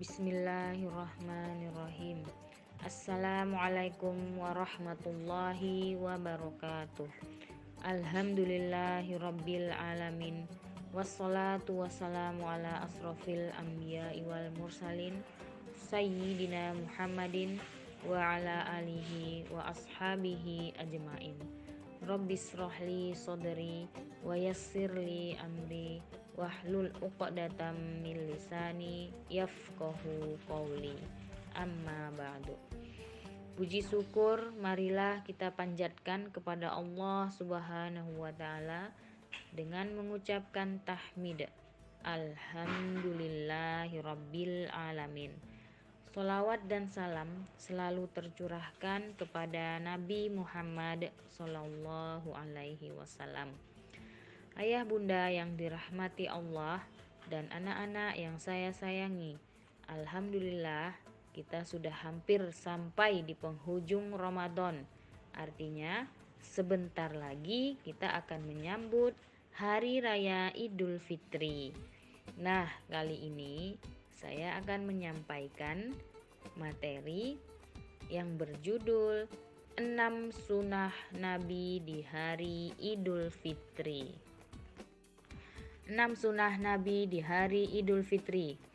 Bismillahirrahmanirrahim. Assalamualaikum warahmatullahi wabarakatuh. Alhamdulillahirabbil alamin. Wassalatu wassalamu ala asrofil anbiya'i wal mursalin sayyidina Muhammadin wa ala alihi wa ashabihi ajmain. Rabbis rohli sodri wa yassirli amri wahlul uqdatam min lisani yafqahu qawli. Amma ba'du. Puji syukur marilah kita panjatkan kepada Allah Subhanahu wa taala dengan mengucapkan tahmid. Alhamdulillahirabbil alamin. Sholawat dan salam selalu tercurahkan kepada Nabi Muhammad sallallahu alaihi wasallam. Ayah bunda yang dirahmati Allah dan anak-anak yang saya sayangi, alhamdulillah kita sudah hampir sampai di penghujung Ramadan. Artinya sebentar lagi kita akan menyambut Hari Raya Idul Fitri. Nah, kali ini saya akan menyampaikan materi yang berjudul 6 sunnah Nabi di Hari Idul Fitri. 6 sunnah Nabi di Hari Idul Fitri.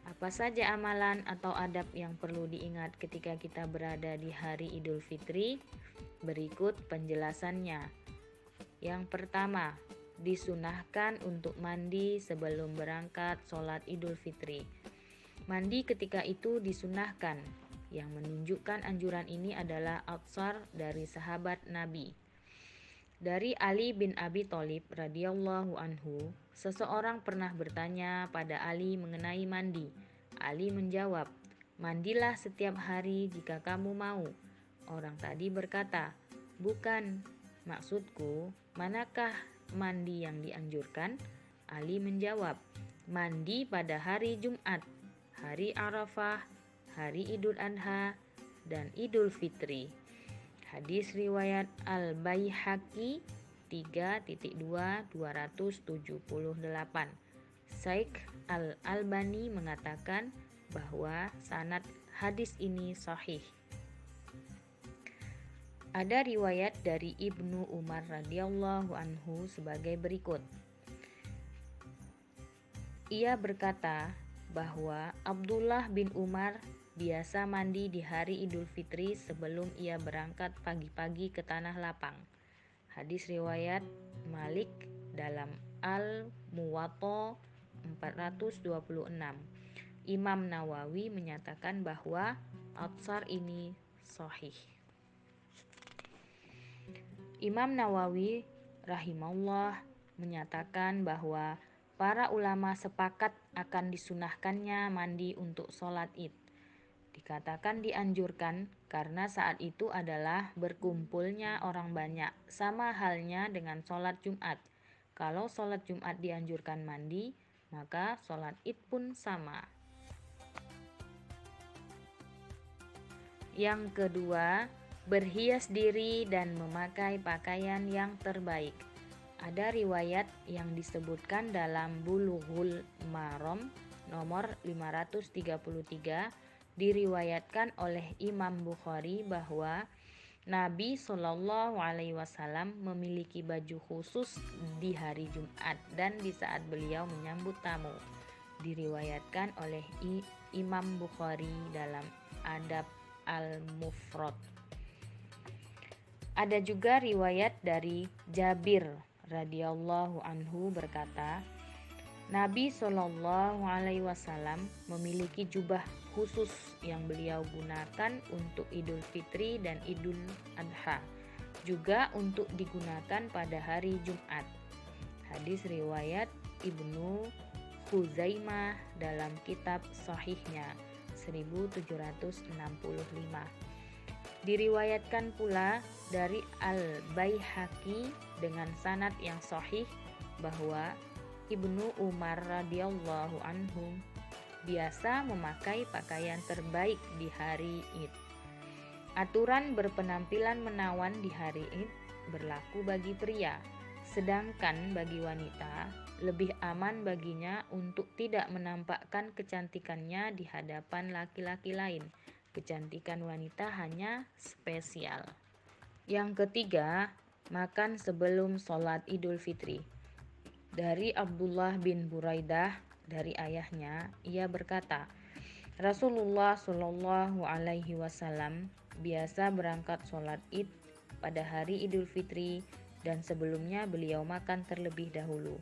Apa saja amalan atau adab yang perlu diingat ketika kita berada di Hari Idul Fitri? Berikut penjelasannya. Yang pertama, disunahkan untuk mandi sebelum berangkat sholat Idul Fitri. Mandi ketika itu disunahkan. Yang menunjukkan anjuran ini adalah atsar dari sahabat Nabi. Dari Ali bin Abi Thalib radhiyallahu anhu, seseorang pernah bertanya pada Ali mengenai mandi. Ali menjawab, "Mandilah setiap hari jika kamu mau." Orang tadi berkata, "Bukan, maksudku, manakah mandi yang dianjurkan?" Ali menjawab, "Mandi pada hari Jumat, hari Arafah, hari Idul Adha, dan Idul Fitri." Hadis riwayat Al-Baihaqi 3.2/278. Syekh Al-Albani mengatakan bahwa sanad hadis ini sahih. Ada riwayat dari Ibnu Umar radhiyallahu anhu sebagai berikut. Ia berkata bahwa Abdullah bin Umar biasa mandi di hari Idul Fitri sebelum ia berangkat pagi-pagi ke tanah lapang. Hadis riwayat Malik dalam Al-Muwatta 426. Imam Nawawi menyatakan bahwa atsar ini sahih. Imam Nawawi rahimahullah menyatakan bahwa para ulama sepakat akan disunahkannya mandi untuk sholat Id. Dikatakan dianjurkan karena saat itu adalah berkumpulnya orang banyak, sama halnya dengan sholat Jumat. Kalau sholat Jumat dianjurkan mandi, maka sholat Id pun sama. Yang kedua, berhias diri dan memakai pakaian yang terbaik. Ada riwayat yang disebutkan dalam Bulughul Maram nomor 533, diriwayatkan oleh Imam Bukhari bahwa Nabi Shallallahu Alaihi Wasallam memiliki baju khusus di hari Jumat dan di saat beliau menyambut tamu. Diriwayatkan oleh Imam Bukhari dalam Adab Al-Mufrad. Ada juga riwayat dari Jabir radhiyallahu anhu berkata, Nabi Shallallahu Alaihi Wasallam memiliki jubah khusus yang beliau gunakan untuk Idul Fitri dan Idul Adha, juga untuk digunakan pada hari Jumat. Hadis riwayat Ibnu Khuzaimah dalam kitab Sahihnya 1765. Diriwayatkan pula dari Al-Baihaqi dengan sanad yang sahih bahwa Ibnu Umar radhiyallahu anhu biasa memakai pakaian terbaik di hari Id. Aturan berpenampilan menawan di hari Id berlaku bagi pria, sedangkan bagi wanita lebih aman baginya untuk tidak menampakkan kecantikannya di hadapan laki-laki lain. Kecantikan wanita hanya spesial. Yang ketiga, makan sebelum sholat Idul Fitri. Dari Abdullah bin Buraidah dari ayahnya, ia berkata, Rasulullah Shallallahu Alaihi Wasallam biasa berangkat sholat Id pada hari Idul Fitri dan sebelumnya beliau makan terlebih dahulu.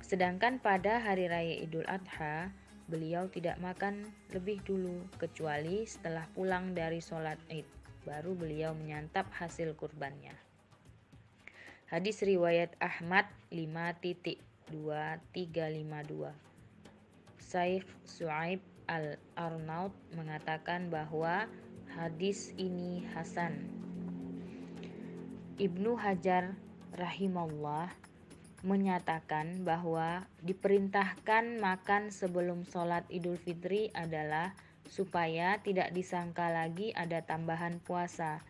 Sedangkan pada hari raya Idul Adha, beliau tidak makan lebih dulu kecuali setelah pulang dari sholat Id, baru beliau menyantap hasil kurbannya. Hadis riwayat Ahmad 5.2352. Syekh Su'aib Al-Arnaud mengatakan bahwa hadis ini hasan. Ibnu Hajar rahimahullah menyatakan bahwa diperintahkan makan sebelum sholat Idul Fitri adalah supaya tidak disangka lagi ada tambahan puasa.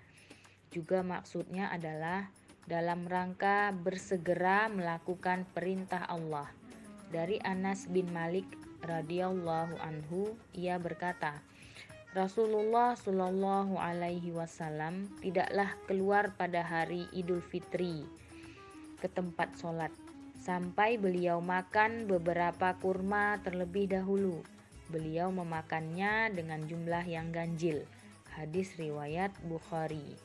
Juga maksudnya adalah dalam rangka bersegera melakukan perintah Allah. Dari Anas bin Malik radhiyallahu anhu, ia berkata, Rasulullah Shallallahu Alaihi Wasallam tidaklah keluar pada hari Idul Fitri ke tempat sholat sampai beliau makan beberapa kurma terlebih dahulu. Beliau memakannya dengan jumlah yang ganjil. Hadis riwayat Bukhari.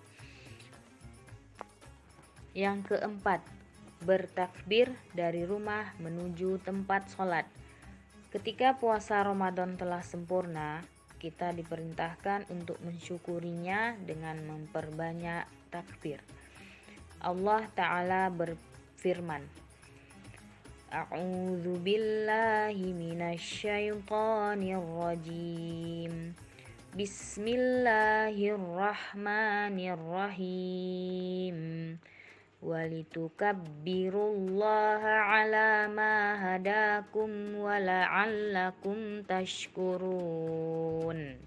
Yang keempat, bertakbir dari rumah menuju tempat sholat. Ketika puasa Ramadan telah sempurna, kita diperintahkan untuk mensyukurinya dengan memperbanyak takbir. Allah Ta'ala berfirman, A'udzu billahi minasyaitonir rajim. Bismillahirrahmanirrahim. Walitukabbirullaha ala ma hadakum wa la'allakum tashkurun.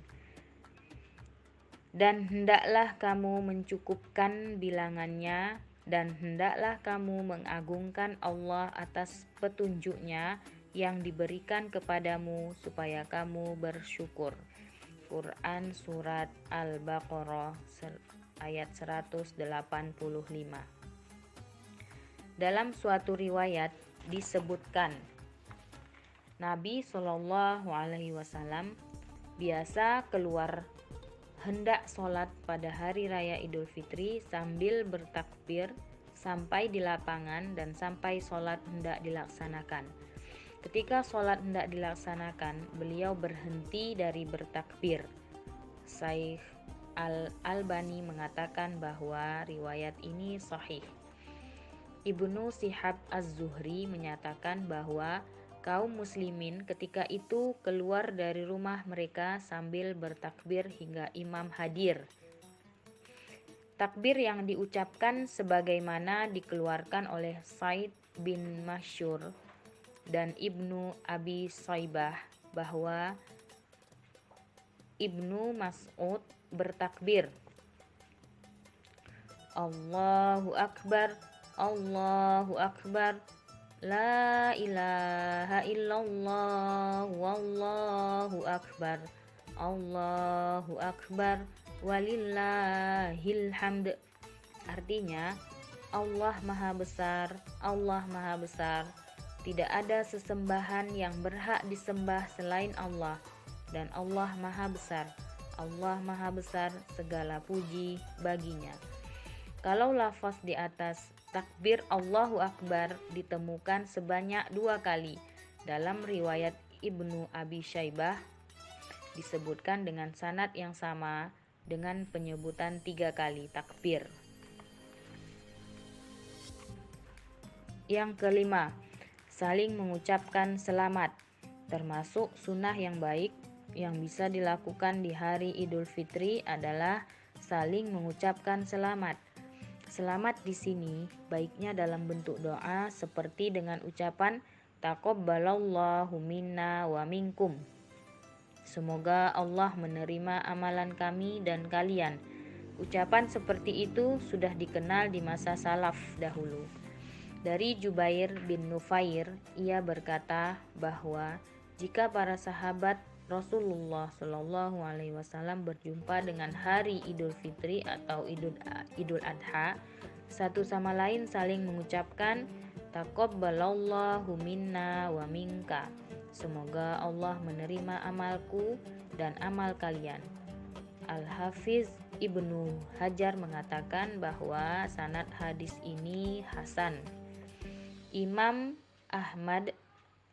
Dan hendaklah kamu mencukupkan bilangannya, dan hendaklah kamu mengagungkan Allah atas petunjuknya yang diberikan kepadamu supaya kamu bersyukur. Quran Surat Al-Baqarah ayat 185. Dalam suatu riwayat disebutkan, Nabi Shallallahu Alaihi Wasallam biasa keluar hendak sholat pada hari raya Idul Fitri sambil bertakbir sampai di lapangan dan sampai sholat hendak dilaksanakan. Ketika sholat hendak dilaksanakan, beliau berhenti dari bertakbir. Syekh Al-Albani mengatakan bahwa riwayat ini sahih. Ibnu Shihab Az-Zuhri menyatakan bahwa kaum muslimin ketika itu keluar dari rumah mereka sambil bertakbir hingga imam hadir. Takbir yang diucapkan sebagaimana dikeluarkan oleh Said bin Masyur dan Ibnu Abi Shaybah bahwa Ibnu Mas'ud bertakbir, Allahu Akbar, Allahu Akbar, La ilaha illallah, wallahu akbar, Allahu akbar, walillahil hamd. Artinya, Allah Maha Besar, Allah Maha Besar. Tidak ada sesembahan yang berhak disembah selain Allah, dan Allah Maha Besar. Allah Maha Besar, segala puji baginya. Kalau lafaz di atas takbir Allahu Akbar ditemukan sebanyak 2 kali. Dalam riwayat Ibnu Abi Syaibah disebutkan dengan sanad yang sama dengan penyebutan 3 kali takbir. Yang kelima, saling mengucapkan selamat, termasuk sunnah yang baik yang bisa dilakukan di hari Idul Fitri adalah saling mengucapkan selamat. Selamat di sini baiknya dalam bentuk doa seperti dengan ucapan taqabbalallahu minna wa minkum. Semoga Allah menerima amalan kami dan kalian. Ucapan seperti itu sudah dikenal di masa salaf dahulu. Dari Jubair bin Nufair, ia berkata bahwa jika para sahabat Rasulullah Shallallahu Alaihi Wasallam berjumpa dengan hari Idul Fitri atau Idul Adha, satu sama lain saling mengucapkan taqabbalallahu minna wa minka. Semoga Allah menerima amalku dan amal kalian. Al-Hafiz Ibnu Hajar mengatakan bahwa sanad hadis ini hasan. Imam Ahmad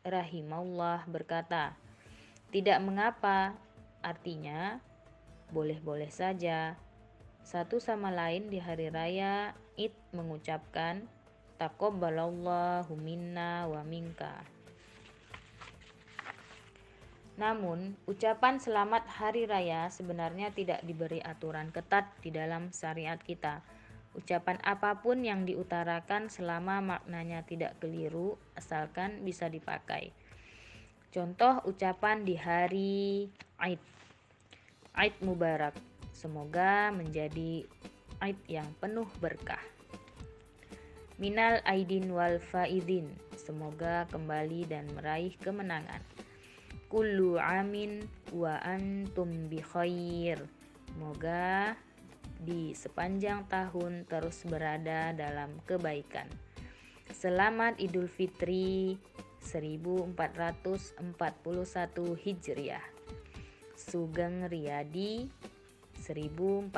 rahimahullah berkata, tidak mengapa, artinya boleh-boleh saja. Satu sama lain di hari raya Id mengucapkan taqabbalallahu minna wa minka. Namun, ucapan selamat hari raya sebenarnya tidak diberi aturan ketat di dalam syariat kita. Ucapan apapun yang diutarakan selama maknanya tidak keliru, asalkan bisa dipakai. Contoh ucapan di hari Aid. Aid Mubarak. Semoga menjadi Aid yang penuh berkah. Minal aidin wal faidin. Semoga kembali dan meraih kemenangan. Kullu amin wa antum bi khair. Semoga di sepanjang tahun terus berada dalam kebaikan. Selamat Idul Fitri 1441 Hijriah. Sugeng Riyadi 1441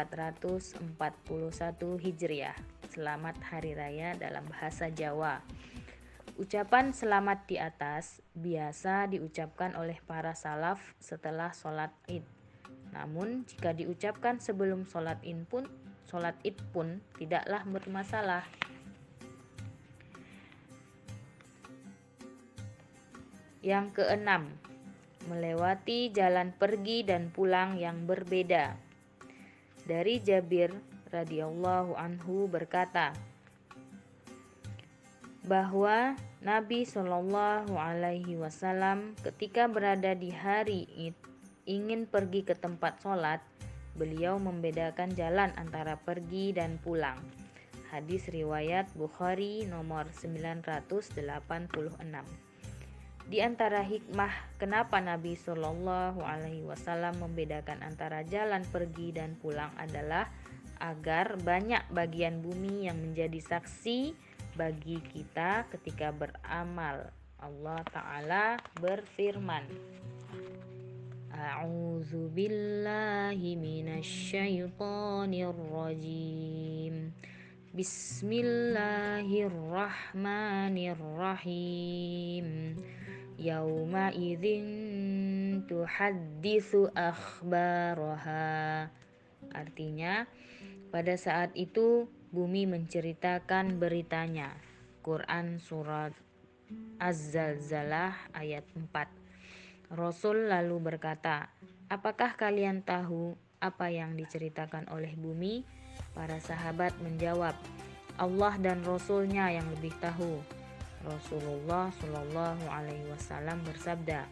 Hijriah. Selamat Hari Raya dalam bahasa Jawa. Ucapan selamat di atas biasa diucapkan oleh para salaf setelah sholat Id. Namun jika diucapkan sebelum sholat Id pun tidaklah bermasalah. Yang keenam, melewati jalan pergi dan pulang yang berbeda. Dari Jabir radhiyallahu anhu berkata bahwa Nabi Shallallahu Alaihi Wasallam ketika berada di hari Id ingin pergi ke tempat sholat, beliau membedakan jalan antara pergi dan pulang. Hadis riwayat Bukhari nomor 986. Di antara hikmah kenapa Nabi Shallallahu Alaihi Wasallam membedakan antara jalan pergi dan pulang adalah agar banyak bagian bumi yang menjadi saksi bagi kita ketika beramal. Allah Ta'ala berfirman, A'udzu billahi minasyaitonir rajim. Bismillahirrahmanirrahim. Yauma idzin tuhadditsu akhbaraha. Artinya, pada saat itu bumi menceritakan beritanya. Quran surat Az-Zalzalah ayat 4. Rasul lalu berkata, apakah kalian tahu apa yang diceritakan oleh bumi? Para sahabat menjawab, Allah dan Rasulnya yang lebih tahu. Rasulullah Shallallahu Alaihi Wasallam bersabda,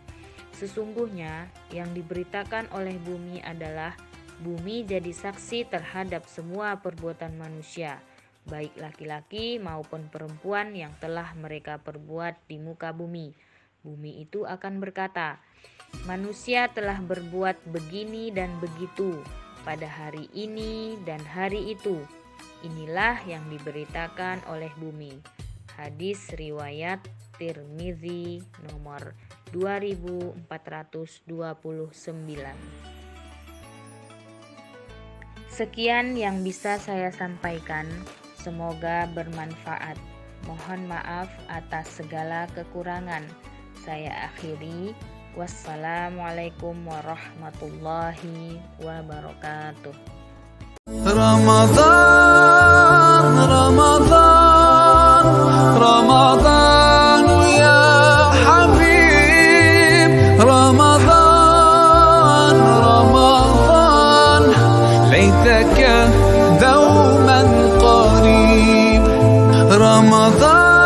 sesungguhnya yang diberitakan oleh bumi adalah bumi jadi saksi terhadap semua perbuatan manusia, baik laki-laki maupun perempuan yang telah mereka perbuat di muka bumi. Bumi itu akan berkata, manusia telah berbuat begini dan begitu pada hari ini dan hari itu. Inilah yang diberitakan oleh bumi. Hadis riwayat Tirmizi nomor 2429. Sekian yang bisa saya sampaikan, semoga bermanfaat. Mohon maaf atas segala kekurangan. Saya akhiri. Wassalamualaikum warahmatullahi wabarakatuh. Ramadan, Ramadan, Ramadan ya Habib. Ramadan, Ramadan, ليتك Ramadan